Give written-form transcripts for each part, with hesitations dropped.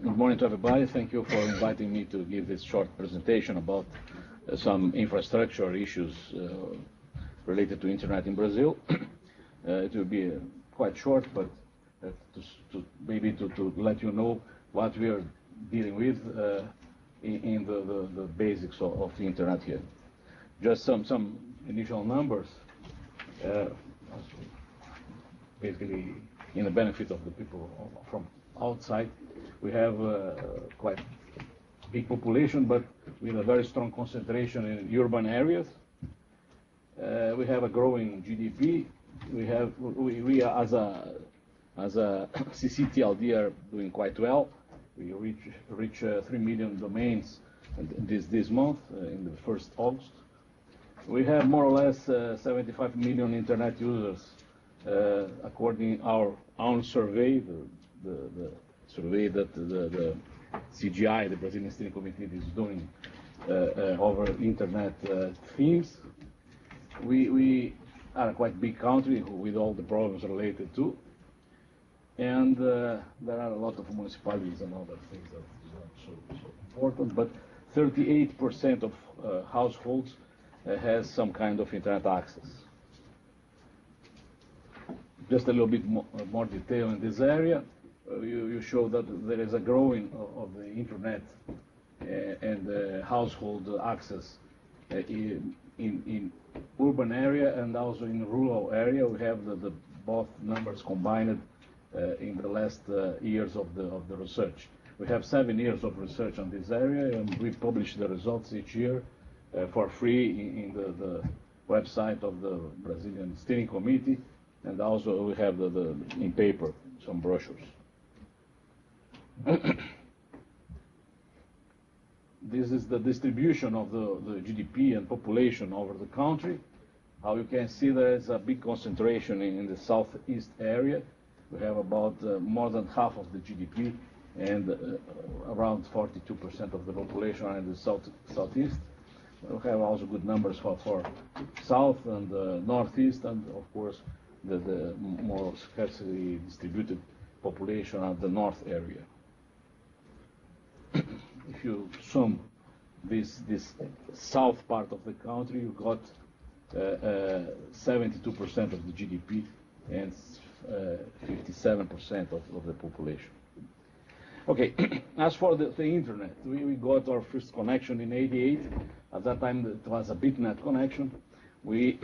Good morning to everybody. Thank you for inviting me to give this short presentation about some infrastructure issues related to internet in Brazil. It will be quite short, but maybe to let you know what we are dealing with in the basics of the internet here. Just some initial numbers, basically in the benefit of the people from outside. We have quite big population, but with a very strong concentration in urban areas. We have a growing GDP. We as a CCTLD are doing quite well. We reach 3 million domains this month in the 1st August. We have more or less 75 million internet users, according our own survey, the survey that the CGI, the Brazilian Steering Committee, is doing over internet themes. We are a quite big country with all the problems related to, and there are a lot of municipalities and other things that are not so important, but 38% of households has some kind of internet access. Just a little bit more detail in this area. You show that there is a growing of the internet and household access in urban area and also in rural area. We have the both numbers combined in the last years of the research. We have 7 years of research on this area, and we publish the results each year for free in the website of the Brazilian Steering Committee, and also we have in paper some brochures. This is the distribution of the GDP and population over the country. How you can see there is a big concentration in the southeast area. We have about more than half of the GDP, and around 42% of the population are in the southeast. We have also good numbers for south and northeast, and of course the more scarcely distributed population of the north area. If you sum this south part of the country, you got 72% of the GDP and 57% of the population. Okay, as for the internet, we got our first connection in '88. At that time, it was a bitnet connection. We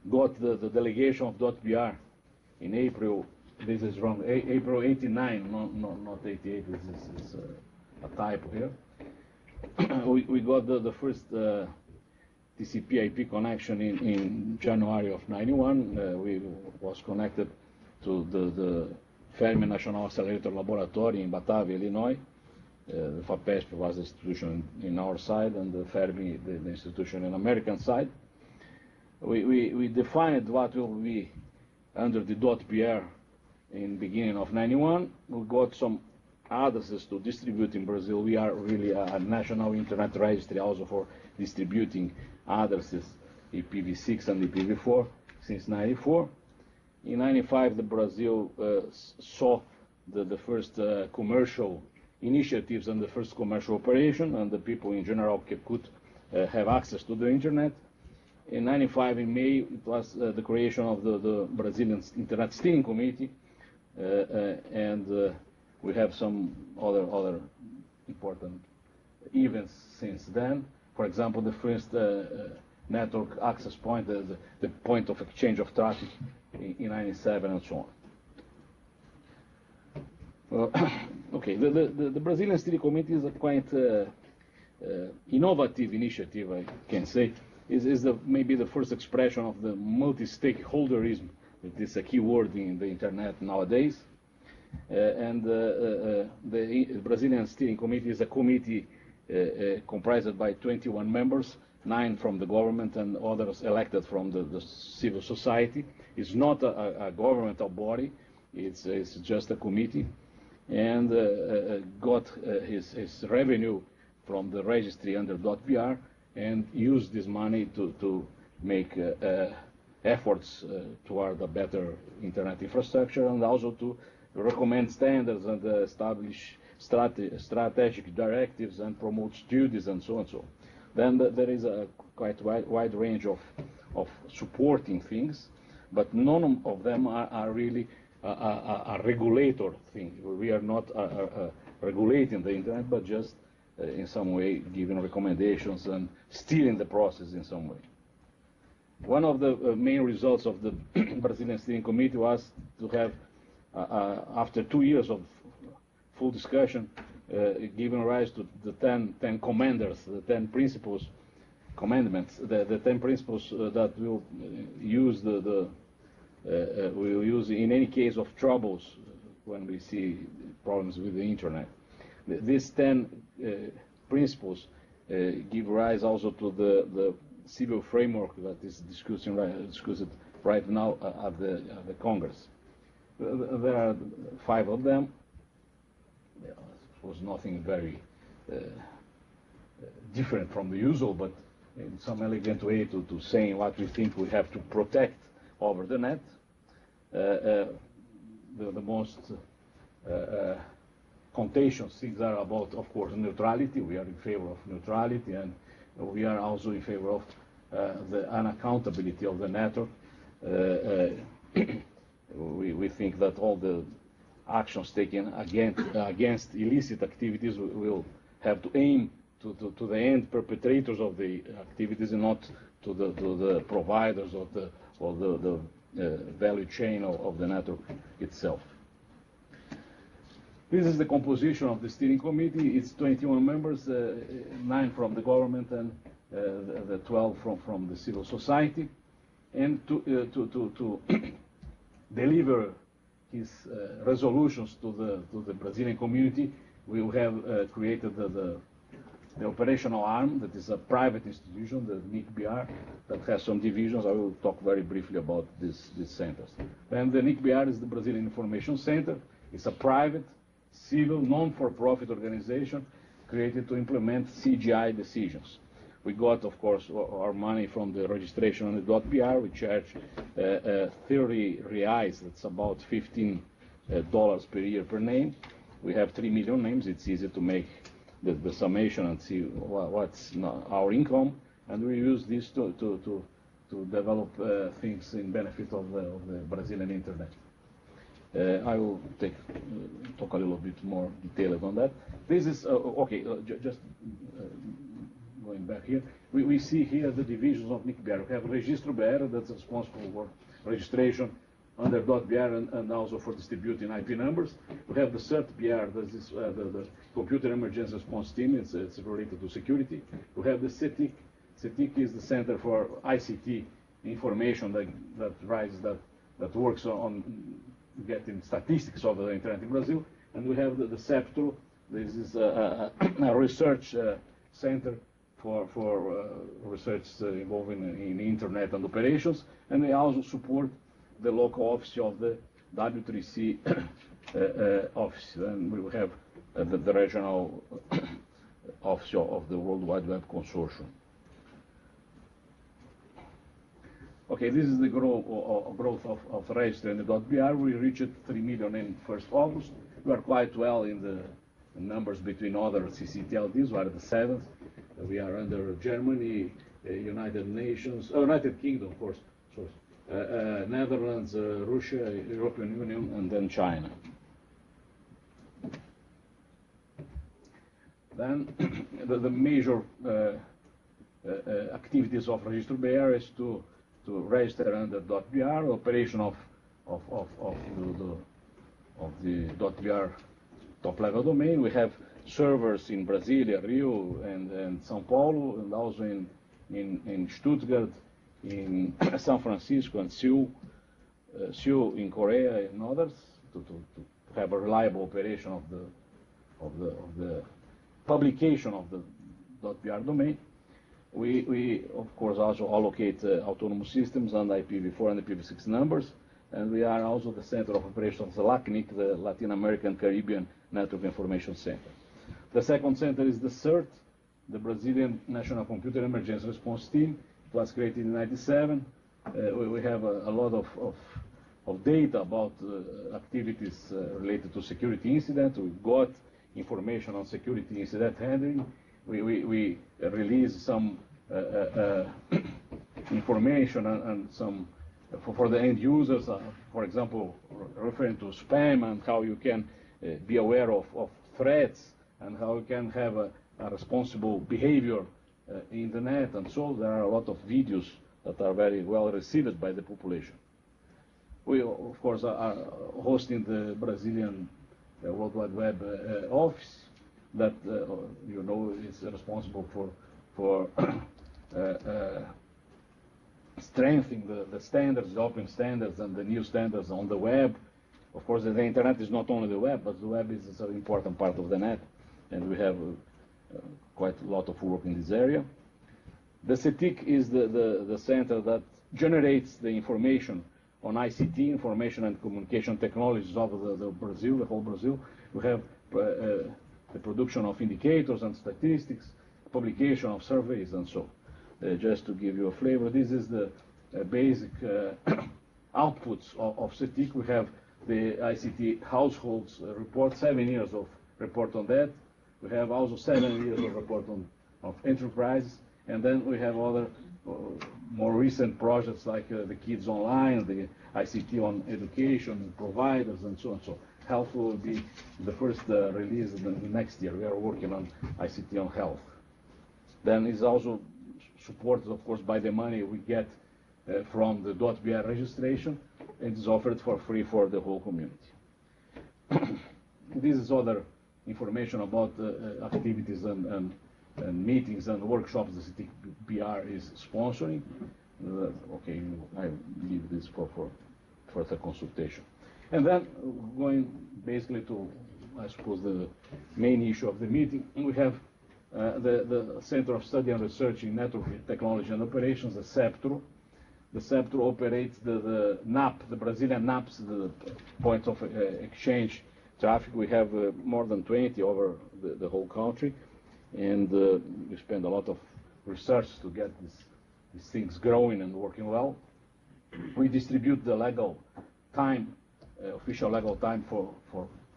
got the delegation of .BR in April. This is wrong. April '89, not '88. This is a typo here. we got the first TCP/IP connection in January of '91. We was connected to the Fermi National Accelerator Laboratory in Batavia, Illinois. The FAPESP was the institution in our side, and the Fermi the institution in American side. We defined what will be under the .BR in beginning of '91. We got some addresses to distribute in Brazil. We are really a national internet registry also for distributing addresses, IPV6 and IPV4 since '94. In '95, the Brazil saw the first commercial initiatives and the first commercial operation, and the people in general could have access to the internet. In '95, in May, it was the creation of the Brazilian Internet Steering Committee, and we have some other important events since then. For example, the first network access point, the point of exchange of traffic in '97, and so on. Well, okay, the Brazilian Steering Committee is a quite innovative initiative, I can say. Is maybe the first expression of the multi-stakeholderism. It is a key word in the internet nowadays. And the Brazilian Steering Committee is a committee comprised by 21 members, 9 from the government and others elected from the civil society. It's not a governmental body, it's just a committee, and got his revenue from the registry under .BR and used this money to make efforts toward a better internet infrastructure, and also to recommend standards and establish strategic directives and promote studies and so on and so on. Then there is a quite wide range of supporting things, but none of them are really a regulator thing. We are not regulating the internet, but just in some way giving recommendations and steering the process in some way. One of the main results of the Brazilian Steering Committee was to have, after 2 years of full discussion, giving rise to the 10 commanders, the 10 principles, commandments, the 10 principles that will use we'll use in any case of troubles when we see problems with the internet. These 10 principles give rise also to the civil framework that is discussed right now at the Congress. There are 5 of them. It was nothing very different from the usual, but in some elegant way to saying what we think we have to protect over the net. The most contentious things are about, of course, neutrality. We are in favor of neutrality, and we are also in favor of the unaccountability of the network. We think that all the actions taken against illicit activities will have to aim to the end perpetrators of the activities and not to the providers of the value chain of the network itself. This is the composition of the steering committee. It's 21 members, 9 from the government and the 12 from the civil society. And to deliver his resolutions to the Brazilian community, we have created the operational arm that is a private institution, the NIC.BR, that has some divisions. I will talk very briefly about these centers. And the NIC.BR is the Brazilian Information Center. It's a private, civil, non-for-profit organization created to implement CGI decisions. We got, of course, our money from the registration on the .br. We charge 30 reais, that's about $15 per year per name. We have 3 million names. It's easy to make the summation and see what's our income, and we use this to develop things in benefit of the Brazilian internet. I will talk a little bit more detailed on that. This is okay. Just going back here, we see here the divisions of NIC.BR. We have Registro.BR that's responsible for registration under .br and also for distributing IP numbers. We have the CERT.BR, this is the Computer Emergency Response Team, it's related to security. We have the CETIC. CETIC is the Center for ICT Information that works on getting statistics of the internet in Brazil. And we have the CEPTRO, this is a research center for research involving in internet and operations. And we also support the local office of the W3C office, and we will have the regional office of the World Wide Web Consortium. Okay, this is the growth of register in the .br. We reached 3 million in 1st August. We are quite well in the numbers between other CCTLDs. We are the 7th. We are under Germany, United Kingdom, of course. Sorry. Netherlands, Russia, European Union, and then China. Then the major activities of Registro.BR is to register under .br, operation of the .br top-level domain. We have servers in Brasilia, Rio, and São Paulo, and also in Stuttgart, in San Francisco, and Seoul in Korea, and others, to have a reliable operation of the publication of the .br domain. We of course also allocate autonomous systems and IPv4 and IPv6 numbers, and we are also the center of operations of the LACNIC, the Latin American Caribbean Network Information Center. The second center is the CERT, the Brazilian National Computer Emergency Response Team. It was created in '97. We have a lot of of data about activities related to security incidents. We got information on security incident handling. We release some information and some for the end users, for example, referring to spam and how you can be aware of threats and how you can have a responsible behavior in the net. And so there are a lot of videos that are very well received by the population. We, of course, are hosting the Brazilian World Wide Web office that, you know, is responsible for strengthening the standards, the open standards, and the new standards on the web. Of course, the internet is not only the web, but the web is an important part of the net, and we have quite a lot of work in this area. The CETIC is the center that generates the information on ICT, information and communication technologies of the Brazil, the whole Brazil. We have the production of indicators and statistics, publication of surveys, and so. Just to give you a flavor, this is the basic outputs of CETIC. We have the ICT households report, 7 years of report on that. We have also 7 years of report of enterprises, and then we have other more recent projects like the Kids Online, the ICT on education, providers, and so on. So health will be the first release in the next year. We are working on ICT on health. Then it's also supported, of course, by the money we get from the .BR registration, and is offered for free for the whole community. This is other information about activities and meetings and workshops the NIC.BR is sponsoring. Okay, I leave this for further consultation. And then going basically to, I suppose, the main issue of the meeting, we have the Center of Study and Research in Network Technology and Operations, the CEPTRO. The CEPTRO operates the NAP, the Brazilian NAPs, the points of exchange traffic. We have more than 20 over the whole country, and we spend a lot of research to get these things growing and working well. We distribute the legal time, official legal time for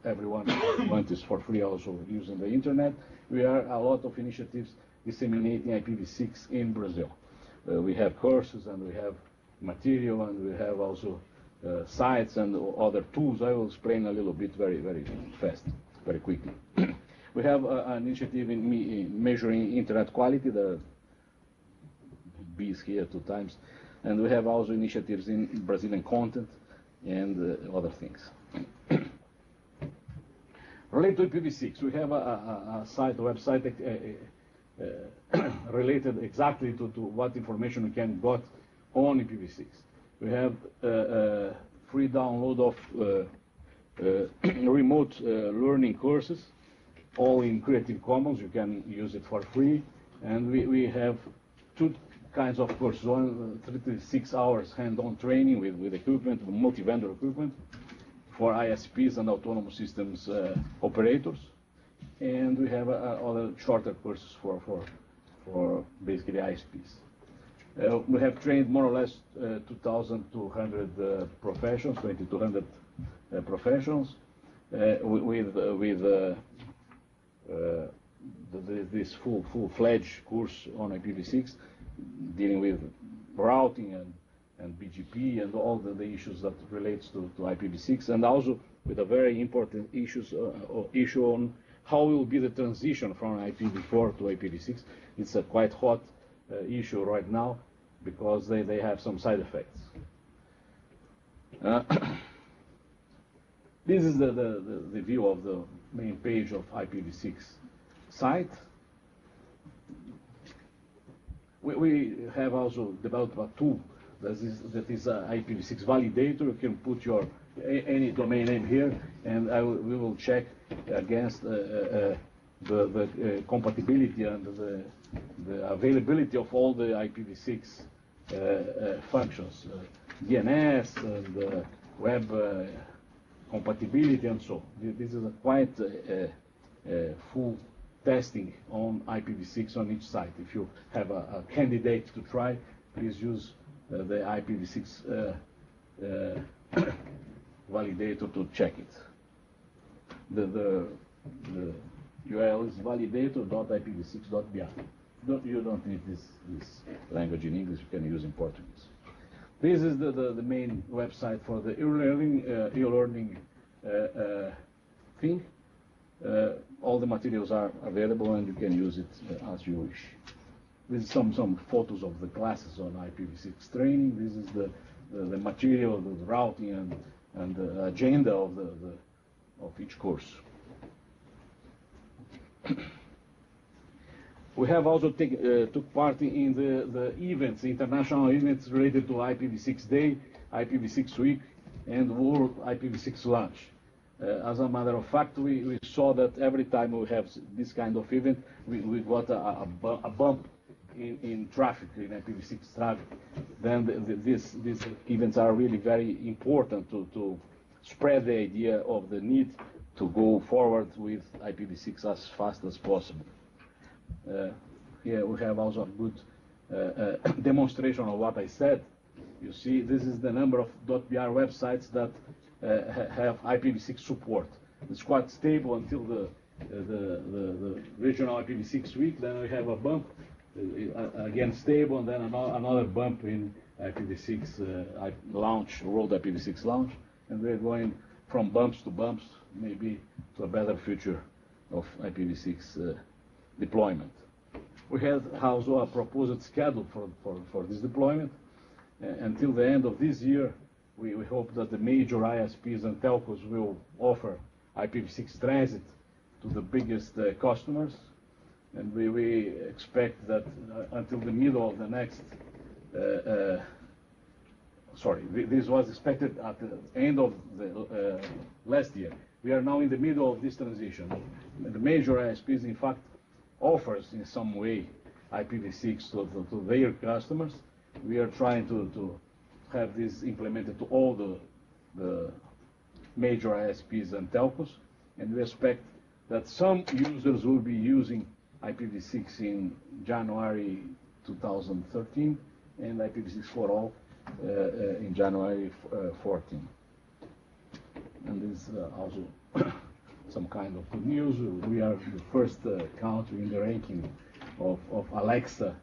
everyone who wants this for free, also using the internet. We are a lot of initiatives disseminating IPv6 in Brazil. We have courses, and we have material, and we have also sites and other tools. I will explain a little bit very, very fast, very quickly. We have an initiative in measuring internet quality. The B is here 2 times. And we have also initiatives in Brazilian content and other things. Related to IPv6, we have a website related exactly to what information we can get on IPv6. We have free download of remote learning courses, all in Creative Commons. You can use it for free. And we have 2 kinds of courses, 36 hours hand-on training with equipment, multi-vendor equipment, for ISPs and autonomous systems operators. And we have other shorter courses for basically ISPs. We have trained more or less 2,200 professionals, 2,200 professionals, with this full-fledged course on IPv6, dealing with routing and BGP and all the issues that relates to IPv6, and also with a very important issue on how will be the transition from IPv4 to IPv6. It's a quite hot issue right now because they have some side effects. This is the view of the main page of IPv6 site. We have also developed a tool that is an IPv6 validator. You can put your any domain name here, and we will check against the compatibility and the availability of all the IPv6 functions, DNS and web compatibility, and so. This is a quite full testing on IPv6 on each site. If you have a candidate to try, please use the IPv6 validator to check it. The URL is validator.ipv6.br. You don't need this language in English, you can use in Portuguese. This is the main website for the e-learning thing. All the materials are available and you can use it as you wish. This is some photos of the classes on IPv6 training. This is the material, the routing and the agenda of each course. We have also took part in the events, international events related to IPv6 Day, IPv6 Week, and World IPv6 Launch. As a matter of fact, we saw that every time we have this kind of event, we got a bump in traffic, in IPv6 traffic. Then these events are really very important to spread the idea of the need to go forward with IPv6 as fast as possible. Here we have also a good demonstration of what I said. You see, this is the number of .br websites that have IPv6 support. It's quite stable until the regional IPv6 week. Then we have a bump, again stable, and then another bump in IPv6 launch, World IPv6 launch. And we're going from bumps to bumps, maybe to a better future of IPv6 deployment. We have also a proposed schedule for this deployment. Until the end of this year, we hope that the major ISPs and telcos will offer IPv6 transit to the biggest customers. And we expect that until the middle of the next, this was expected at the end of the last year. We are now in the middle of this transition. The major ISPs, in fact, offers in some way IPv6 to their customers. We are trying to have this implemented to all the major ISPs and telcos, and we expect that some users will be using IPv6 in January 2013 and IPv6 for all in January 14. And this is also some kind of good news. We are the first country in the ranking of Alexa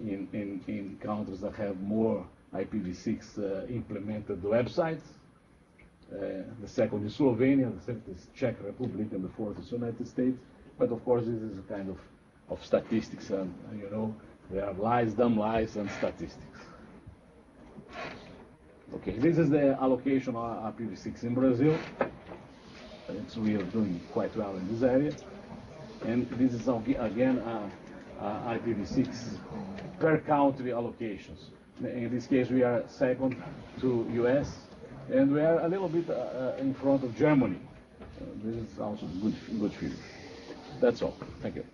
in countries that have more IPv6 implemented websites. The second is Slovenia, the third is Czech Republic, and the fourth is United States. But of course, this is a kind of statistics, and you know, there are lies, dumb lies, and statistics. Okay, this is the allocation of IPv6 in Brazil. So we are doing quite well in this area. And this is again IPv6 per country allocations. In this case, we are second to US, and we are a little bit in front of Germany. This is also good figure. That's all. Thank you.